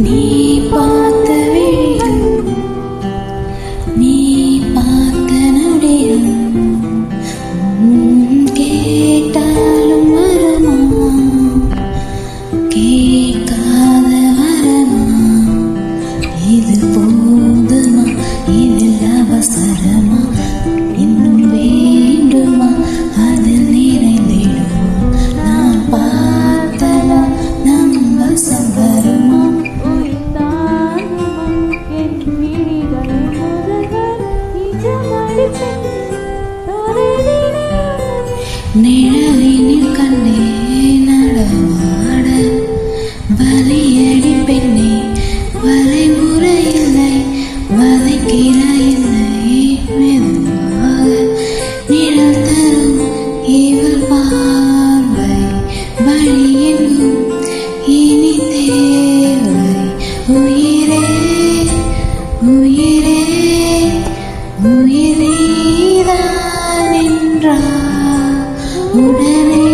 நீ பார்த்த விழியும் நீ பார்த்த நொடியும் கேட்டாலும் வருமா கேட்காத வருமா இது போதுமா இதில் அவசரமா இன்னும் வேண்டுமா அதில் நிறைந்திடுமா நான் பார்த்தவா நம் வசம் வருமா நிழலினில் கண்ணே நடமாட வலியடி பெண்ணே வரைமுறையில்லை வதைக்கிறாயில்லை மெதுவாக நிழல் தரும் இவள் பார்வை வழியெங்கும் இனி தேவை உயிரே உயிரே உயிரீதான் என்றார் உடனே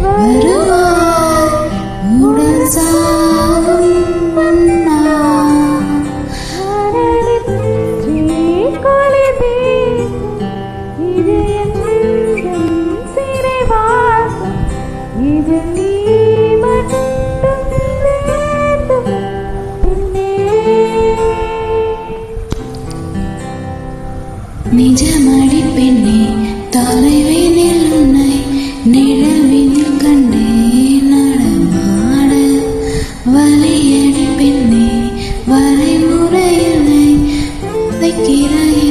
வருவார் உடல் சாகும் இது நீ மட்டும் வேண்டும் நிஜமடி பெண்ணே தொலைவினில் உன்னை நிழவினில் கண்டே நடமாட வலியடி பெண்ணே வரைமுறையில்லை வைக்கிறாய்